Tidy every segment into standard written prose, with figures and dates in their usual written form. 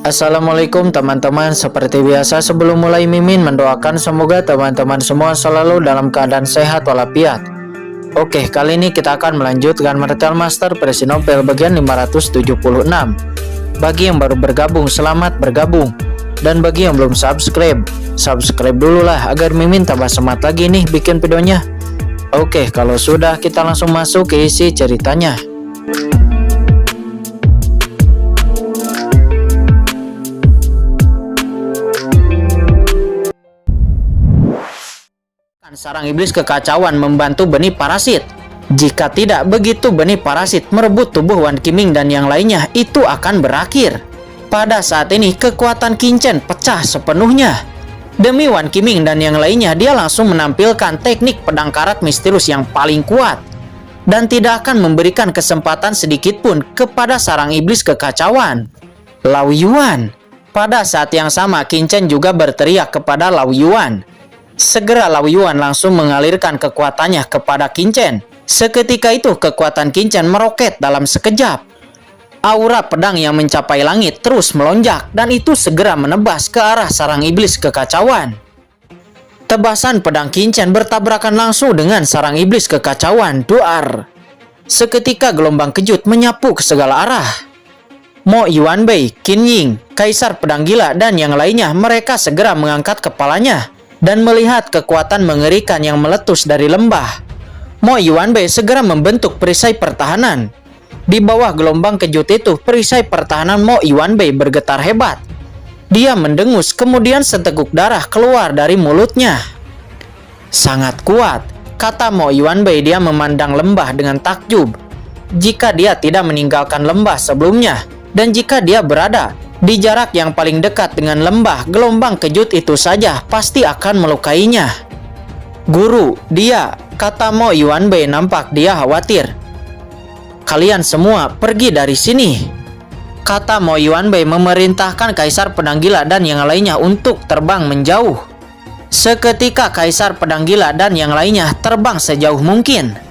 Assalamualaikum teman-teman. Seperti biasa sebelum mulai Mimin mendoakan semoga teman-teman semua selalu dalam keadaan sehat walafiat. Oke, kali ini kita akan melanjutkan Martial Master versi novel bagian 576. Bagi yang baru bergabung, selamat bergabung. Dan bagi yang belum subscribe, subscribe dulu lah agar Mimin tambah semangat lagi nih bikin videonya. Oke, kalau sudah kita langsung masuk ke isi ceritanya. Sarang iblis kekacauan membantu benih parasit. Jika tidak begitu, benih parasit merebut tubuh Wan Qiming dan yang lainnya, itu akan berakhir. Pada saat ini kekuatan Qingchen pecah sepenuhnya. Demi Wan Qiming dan yang lainnya, dia langsung menampilkan teknik pedang karat misterius yang paling kuat dan tidak akan memberikan kesempatan sedikit pun kepada sarang iblis kekacauan, Lao Yuan. Pada saat yang sama Qingchen juga berteriak kepada Lao Yuan. Segera Lao Yuan langsung mengalirkan kekuatannya kepada Qingchen. Seketika itu kekuatan Qingchen meroket dalam sekejap. Aura pedang yang mencapai langit terus melonjak dan itu segera menebas ke arah sarang iblis kekacauan. Tebasan pedang Qingchen bertabrakan langsung dengan sarang iblis kekacauan, duar. Seketika gelombang kejut menyapu ke segala arah. Mo Yuanbei, Qin Ying, Kaisar Pedang Gila dan yang lainnya, mereka segera mengangkat kepalanya dan melihat kekuatan mengerikan yang meletus dari lembah. Mo Yuanbei segera membentuk perisai pertahanan. Di bawah gelombang kejut itu, perisai pertahanan Mo Yuanbei bergetar hebat. Dia mendengus, kemudian seteguk darah keluar dari mulutnya. Sangat kuat, kata Mo Yuanbei. Dia memandang lembah dengan takjub. Jika dia tidak meninggalkan lembah sebelumnya, dan jika dia berada di jarak yang paling dekat dengan lembah, gelombang kejut itu saja pasti akan melukainya. Guru, dia, kata Mo Yuanbei, nampak dia khawatir. Kalian semua pergi dari sini, kata Mo Yuanbei memerintahkan Kaisar Pedang Gila dan yang lainnya untuk terbang menjauh. Seketika Kaisar Pedang Gila dan yang lainnya terbang sejauh mungkin.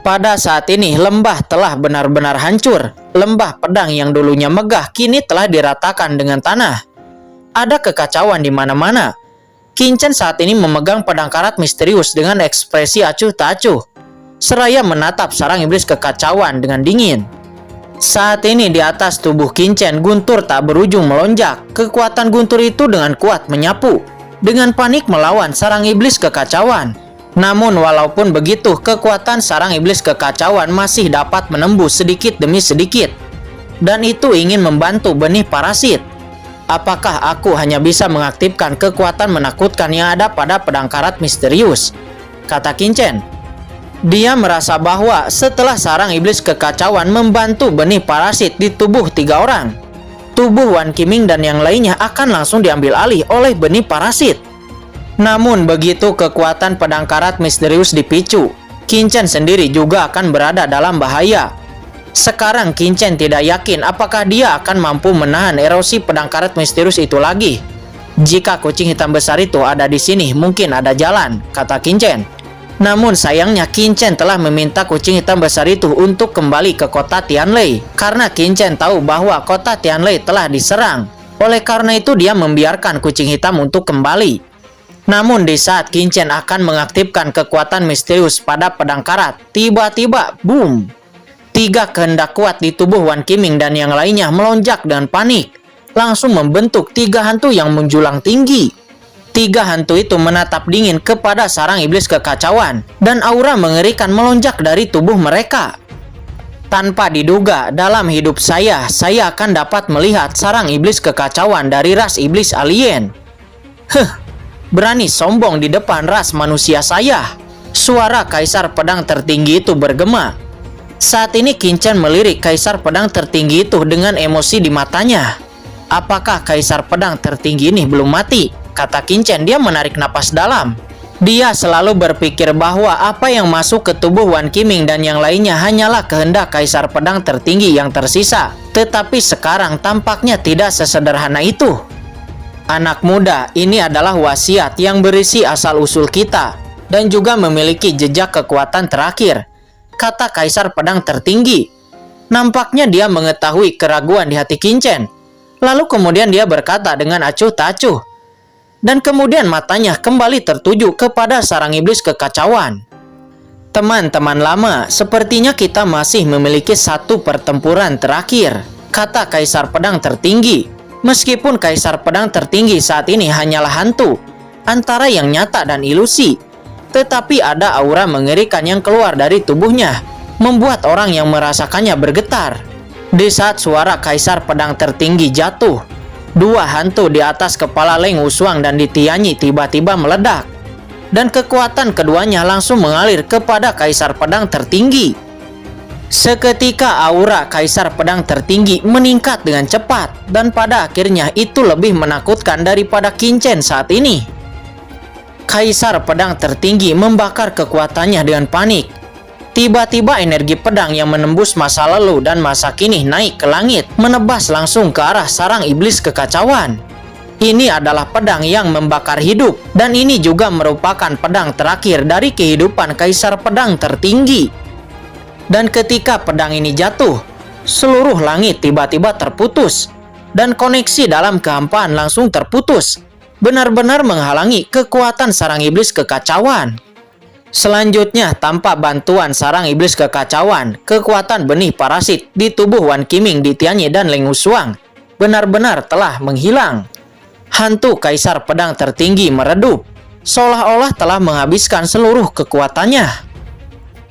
Pada saat ini lembah telah benar-benar hancur. Lembah pedang yang dulunya megah kini telah diratakan dengan tanah. Ada kekacauan di mana-mana. Qingchen saat ini memegang pedang karat misterius dengan ekspresi acuh tak acuh, seraya menatap sarang iblis kekacauan dengan dingin. Saat ini di atas tubuh Qingchen, guntur tak berujung melonjak. Kekuatan guntur itu dengan kuat menyapu, dengan panik melawan sarang iblis kekacauan. Namun walaupun begitu, kekuatan sarang iblis kekacauan masih dapat menembus sedikit demi sedikit. Dan itu ingin membantu benih parasit. Apakah aku hanya bisa mengaktifkan kekuatan menakutkan yang ada pada pedang karat misterius? Kata Qingchen. Dia merasa bahwa setelah sarang iblis kekacauan membantu benih parasit di tubuh 3 orang, tubuh Wan Qiming dan yang lainnya akan langsung diambil alih oleh benih parasit. Namun begitu kekuatan pedang karat misterius dipicu, Qingchen sendiri juga akan berada dalam bahaya. Sekarang Qingchen tidak yakin apakah dia akan mampu menahan erosi pedang karat misterius itu lagi. Jika kucing hitam besar itu ada di sini, mungkin ada jalan, kata Qingchen. Namun sayangnya Qingchen telah meminta kucing hitam besar itu untuk kembali ke kota Tianlei, karena Qingchen tahu bahwa kota Tianlei telah diserang. Oleh karena itu dia membiarkan kucing hitam untuk kembali. Namun di saat Qingchen akan mengaktifkan kekuatan misterius pada pedang karat, tiba-tiba boom! 3 kehendak kuat di tubuh Wan Qiming dan yang lainnya melonjak dengan panik, langsung membentuk 3 hantu yang menjulang tinggi. 3 hantu itu menatap dingin kepada sarang iblis kekacauan dan aura mengerikan melonjak dari tubuh mereka. Tanpa diduga dalam hidup saya akan dapat melihat sarang iblis kekacauan dari ras iblis alien. Berani sombong di depan ras manusia saya. Suara Kaisar Pedang Tertinggi itu bergema. Saat ini Qingchen melirik Kaisar Pedang Tertinggi itu dengan emosi di matanya. Apakah Kaisar Pedang Tertinggi ini belum mati? Kata Qingchen. Dia menarik napas dalam. Dia selalu berpikir bahwa apa yang masuk ke tubuh Wan Qiming dan yang lainnya hanyalah kehendak Kaisar Pedang Tertinggi yang tersisa. Tetapi sekarang tampaknya tidak sesederhana itu. Anak muda, ini adalah wasiat yang berisi asal-usul kita dan juga memiliki jejak kekuatan terakhir, kata Kaisar Pedang Tertinggi. Nampaknya dia mengetahui keraguan di hati Qingchen. Lalu kemudian dia berkata dengan acuh tak acuh. Dan kemudian matanya kembali tertuju kepada sarang iblis kekacauan. Teman-teman lama, sepertinya kita masih memiliki satu pertempuran terakhir, kata Kaisar Pedang Tertinggi. Meskipun Kaisar Pedang Tertinggi saat ini hanyalah hantu, antara yang nyata dan ilusi, tetapi ada aura mengerikan yang keluar dari tubuhnya, membuat orang yang merasakannya bergetar. Di saat suara Kaisar Pedang Tertinggi jatuh, dua hantu di atas kepala Leng Wushuang dan di Tianyi tiba-tiba meledak, dan kekuatan keduanya langsung mengalir kepada Kaisar Pedang Tertinggi. Seketika aura Kaisar Pedang Tertinggi meningkat dengan cepat, dan pada akhirnya itu lebih menakutkan daripada Qingchen saat ini. Kaisar Pedang Tertinggi membakar kekuatannya dengan panik. Tiba-tiba energi pedang yang menembus masa lalu dan masa kini naik ke langit, menebas langsung ke arah sarang iblis kekacauan. Ini adalah pedang yang membakar hidup, dan ini juga merupakan pedang terakhir dari kehidupan Kaisar Pedang Tertinggi. Dan ketika pedang ini jatuh, seluruh langit tiba-tiba terputus, dan koneksi dalam kehampaan langsung terputus, benar-benar menghalangi kekuatan sarang iblis kekacauan. Selanjutnya, tanpa bantuan sarang iblis kekacauan, kekuatan benih parasit di tubuh Wan Qiming, di Tianyi, dan Leng Wushuang benar-benar telah menghilang. Hantu Kaisar Pedang Tertinggi meredup, seolah-olah telah menghabiskan seluruh kekuatannya.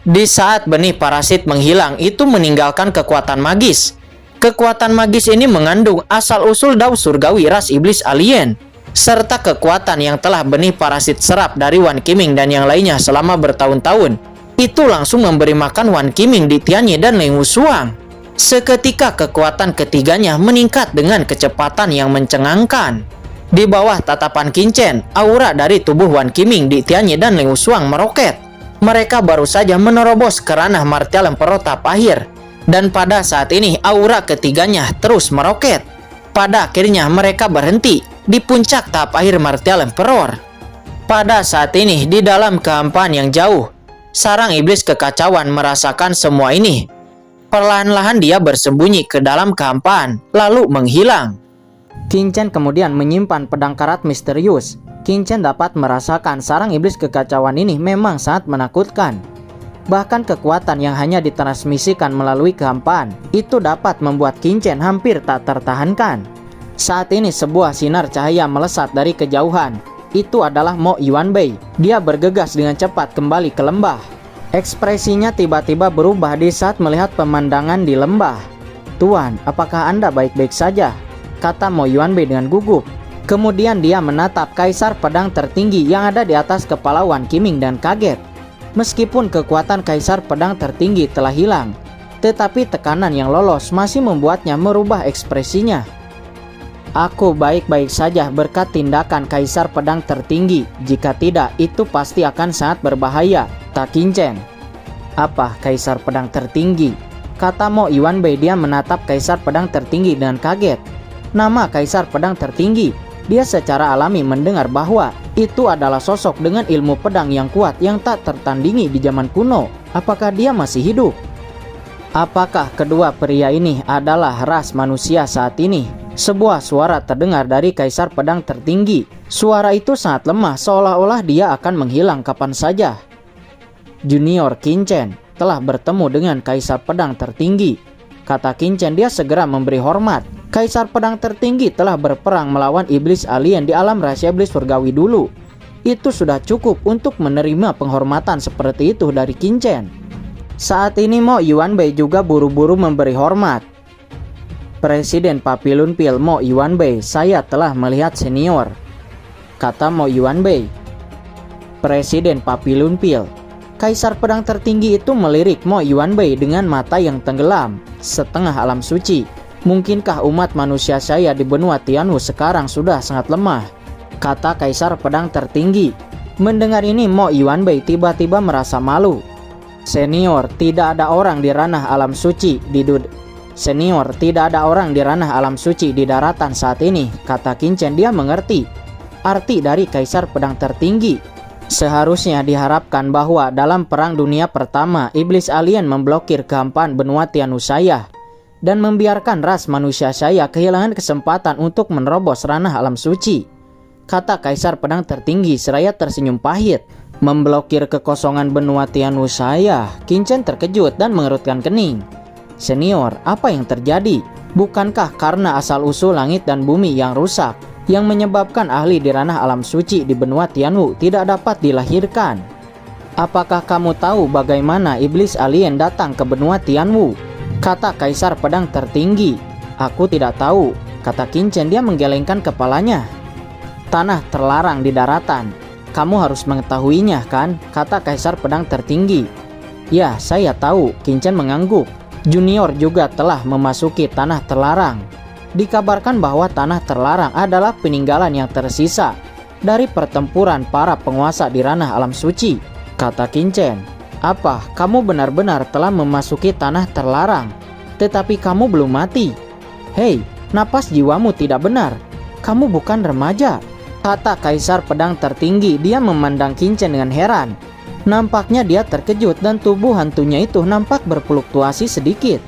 Di saat benih parasit menghilang, itu meninggalkan kekuatan magis. Kekuatan magis ini mengandung asal-usul dao surgawi ras iblis alien, serta kekuatan yang telah benih parasit serap dari Wan Qiming dan yang lainnya selama bertahun-tahun. Itu langsung memberi makan Wan Qiming di Tianyi dan Leng Wushuang. Seketika kekuatan ketiganya meningkat dengan kecepatan yang mencengangkan. Di bawah tatapan Qingchen, aura dari tubuh Wan Qiming di Tianyi dan Leng Wushuang meroket. Mereka baru saja menerobos ke ranah martial emperor tahap akhir, dan pada saat ini aura ketiganya terus meroket. Pada akhirnya mereka berhenti di puncak tahap akhir martial emperor. Pada saat ini, di dalam kehampaan yang jauh, sarang iblis kekacauan merasakan semua ini. Perlahan-lahan dia bersembunyi ke dalam kehampaan, lalu menghilang. Qingchen kemudian menyimpan pedang karat misterius. Qingchen dapat merasakan sarang iblis kekacauan ini memang sangat menakutkan. Bahkan kekuatan yang hanya ditransmisikan melalui kehampaan itu dapat membuat Qingchen hampir tak tertahankan. Saat ini sebuah sinar cahaya melesat dari kejauhan. Itu adalah Mo Yuanbei. Dia bergegas dengan cepat kembali ke lembah. Ekspresinya tiba-tiba berubah di saat melihat pemandangan di lembah. "Tuan, apakah Anda baik-baik saja?" kata Mo Yuanbei dengan gugup. Kemudian dia menatap Kaisar Pedang Tertinggi yang ada di atas kepala Wan Qiming dan kaget. Meskipun kekuatan Kaisar Pedang Tertinggi telah hilang, tetapi tekanan yang lolos masih membuatnya merubah ekspresinya. "Aku baik-baik saja berkat tindakan Kaisar Pedang Tertinggi. Jika tidak, itu pasti akan sangat berbahaya," kata Qingchen. "Apa Kaisar Pedang Tertinggi?" kata Mo Yuanbei. Dia menatap Kaisar Pedang Tertinggi dengan kaget. Nama Kaisar Pedang Tertinggi. Dia secara alami mendengar bahwa itu adalah sosok dengan ilmu pedang yang kuat yang tak tertandingi di zaman kuno. Apakah dia masih hidup? Apakah kedua pria ini adalah ras manusia saat ini? Sebuah suara terdengar dari Kaisar Pedang Tertinggi. Suara itu sangat lemah, seolah-olah dia akan menghilang kapan saja. "Junior Qingchen telah bertemu dengan Kaisar Pedang Tertinggi," kata Qingchen. Dia segera memberi hormat. Kaisar Pedang Tertinggi telah berperang melawan iblis alien di alam rahasia iblis surgawi dulu. Itu sudah cukup untuk menerima penghormatan seperti itu dari Qingchen. Saat ini Mo Yuanbei juga buru-buru memberi hormat. "Presiden Papillon Pill Mo Yuanbei, saya telah melihat senior," kata Mo Yuanbei. "Presiden Papillon Pill." Kaisar Pedang Tertinggi itu melirik Mo Yuanbei dengan mata yang tenggelam, setengah alam suci. "Mungkinkah umat manusia saya di benua Tianwu sekarang sudah sangat lemah?" kata Kaisar Pedang Tertinggi. Mendengar ini Mo Yuanbei tiba-tiba merasa malu. "Senior, tidak ada orang di ranah alam suci Senior, tidak ada orang di ranah alam suci di daratan saat ini," kata Qingchen. Dia mengerti arti dari Kaisar Pedang Tertinggi. Seharusnya diharapkan bahwa dalam Perang Dunia Pertama, iblis alien memblokir kehampaan benua Tianusaya dan membiarkan ras manusia saya kehilangan kesempatan untuk menerobos ranah alam suci, kata Kaisar Pedang Tertinggi seraya tersenyum pahit. Memblokir kekosongan benua Tianusaya, Qin Chen terkejut dan mengerutkan kening. Senior, apa yang terjadi? Bukankah karena asal-usul langit dan bumi yang rusak yang menyebabkan ahli di ranah alam suci di benua Tianwu tidak dapat dilahirkan? Apakah kamu tahu bagaimana iblis alien datang ke benua Tianwu? Kata Kaisar Pedang Tertinggi. Aku tidak tahu, kata Qin Chen. Dia menggelengkan kepalanya. Tanah terlarang di daratan. Kamu harus mengetahuinya kan? Kata Kaisar Pedang Tertinggi. Ya, saya tahu, Qin Chen mengangguk. Junior juga telah memasuki tanah terlarang. Dikabarkan bahwa tanah terlarang adalah peninggalan yang tersisa dari pertempuran para penguasa di ranah alam suci, kata Qin Chen. Apa, kamu benar-benar telah memasuki tanah terlarang, tetapi kamu belum mati? Hei, napas jiwamu tidak benar. Kamu bukan remaja, kata Kaisar Pedang Tertinggi. Dia memandang Qin Chen dengan heran. Nampaknya dia terkejut dan tubuh hantunya itu nampak berfluktuasi sedikit.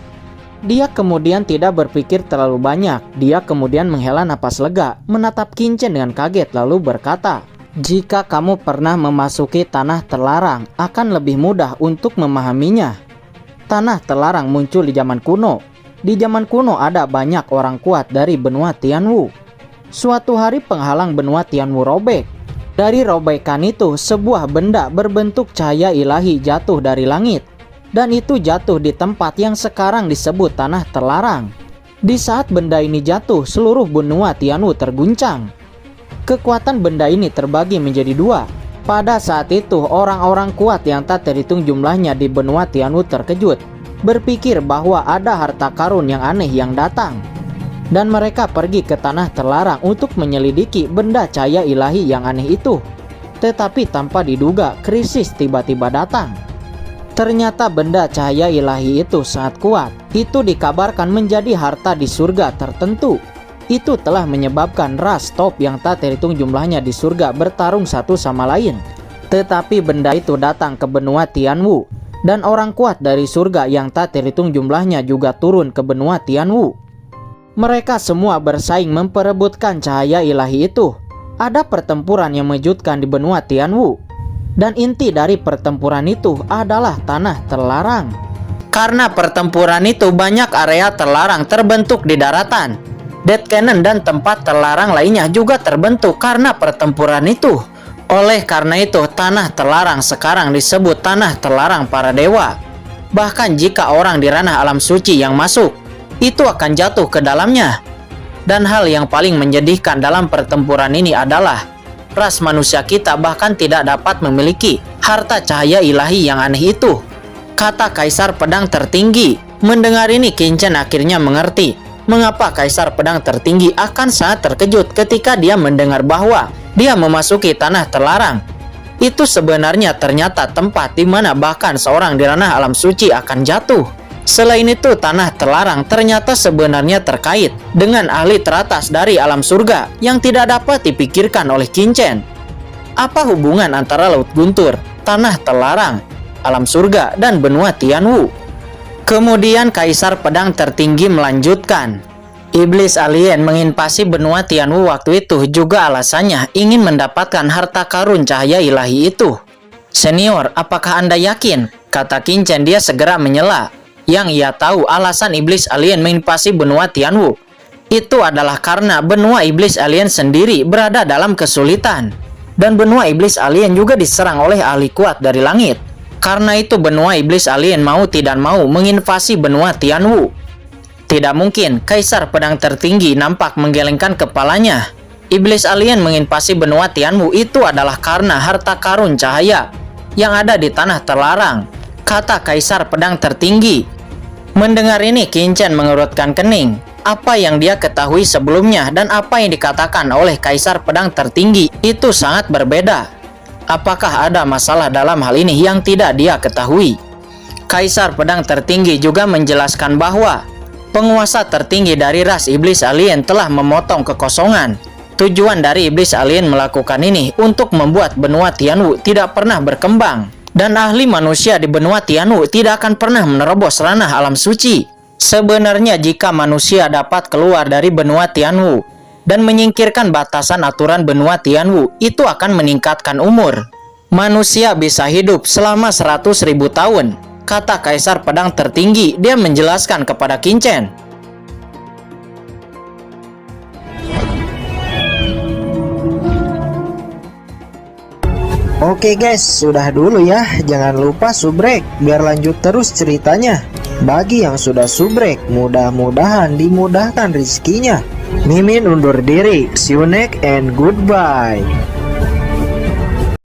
Dia kemudian tidak berpikir terlalu banyak. Dia kemudian menghela napas lega, menatap Qin Chen dengan kaget lalu berkata, jika kamu pernah memasuki tanah terlarang, akan lebih mudah untuk memahaminya. Tanah terlarang muncul di zaman kuno. Di zaman kuno ada banyak orang kuat dari benua Tianwu. Suatu hari penghalang benua Tianwu robek. Dari robekan itu, sebuah benda berbentuk cahaya ilahi jatuh dari langit. Dan itu jatuh di tempat yang sekarang disebut tanah terlarang. Di saat benda ini jatuh, seluruh benua Tianwu terguncang. Kekuatan benda ini terbagi menjadi dua. Pada saat itu, orang-orang kuat yang tak terhitung jumlahnya di benua Tianwu terkejut, berpikir bahwa ada harta karun yang aneh yang datang. Dan mereka pergi ke tanah terlarang untuk menyelidiki benda cahaya ilahi yang aneh itu. Tetapi tanpa diduga, krisis tiba-tiba datang. Ternyata benda cahaya ilahi itu sangat kuat. Itu dikabarkan menjadi harta di surga tertentu. Itu telah menyebabkan ras top yang tak terhitung jumlahnya di surga bertarung satu sama lain. Tetapi benda itu datang ke benua Tianwu, dan orang kuat dari surga yang tak terhitung jumlahnya juga turun ke benua Tianwu. Mereka semua bersaing memperebutkan cahaya ilahi itu. Ada pertempuran yang mengejutkan di benua Tianwu. Dan inti dari pertempuran itu adalah tanah terlarang. Karena pertempuran itu banyak area terlarang terbentuk di daratan. Dead Cannon dan tempat terlarang lainnya juga terbentuk karena pertempuran itu. Oleh karena itu, tanah terlarang sekarang disebut tanah terlarang para dewa. Bahkan jika orang di ranah alam suci yang masuk, itu akan jatuh ke dalamnya. Dan hal yang paling menyedihkan dalam pertempuran ini adalah ras manusia kita bahkan tidak dapat memiliki harta cahaya ilahi yang aneh itu, kata Kaisar Pedang Tertinggi. Mendengar ini, Qin Chen akhirnya mengerti mengapa Kaisar Pedang Tertinggi akan sangat terkejut ketika dia mendengar bahwa dia memasuki tanah terlarang. Itu sebenarnya ternyata tempat di mana bahkan seorang di ranah alam suci akan jatuh. Selain itu, tanah terlarang ternyata sebenarnya terkait dengan ahli teratas dari alam surga yang tidak dapat dipikirkan oleh Qin Chen. Apa hubungan antara Laut Guntur, tanah terlarang, alam surga, dan benua Tianwu? Kemudian Kaisar Pedang Tertinggi melanjutkan, iblis alien menginvasi benua Tianwu waktu itu juga alasannya ingin mendapatkan harta karun cahaya ilahi itu. Senior, apakah Anda yakin? Kata Qin Chen. Dia segera menyela. Yang ia tahu alasan iblis alien menginvasi benua Tianwu itu adalah karena benua iblis alien sendiri berada dalam kesulitan. Dan benua iblis alien juga diserang oleh ahli kuat dari langit. Karena itu benua iblis alien mau tidak mau menginvasi benua Tianwu. Tidak mungkin. Kaisar Pedang Tertinggi nampak menggelengkan kepalanya. Iblis alien menginvasi benua Tianwu itu adalah karena harta karun cahaya yang ada di tanah terlarang, kata Kaisar Pedang Tertinggi. Mendengar ini, Qin Chen mengerutkan kening. Apa yang dia ketahui sebelumnya dan apa yang dikatakan oleh Kaisar Pedang Tertinggi itu sangat berbeda. Apakah ada masalah dalam hal ini yang tidak dia ketahui? Kaisar Pedang Tertinggi juga menjelaskan bahwa penguasa tertinggi dari ras iblis alien telah memotong kekosongan Tujuan dari iblis alien melakukan ini untuk membuat benua Tianwu tidak pernah berkembang. Dan ahli manusia di benua Tianwu tidak akan pernah menerobos ranah alam suci. Sebenarnya jika manusia dapat keluar dari benua Tianwu dan menyingkirkan batasan aturan benua Tianwu, itu akan meningkatkan umur. Manusia bisa hidup selama 100.000 tahun, kata Kaisar Pedang Tertinggi. Dia menjelaskan kepada Qin Chen. Oke guys, sudah dulu ya. Jangan lupa subrek biar lanjut terus ceritanya. Bagi yang sudah subrek, mudah-mudahan dimudahkan rezekinya. Mimin undur diri. See you next and goodbye.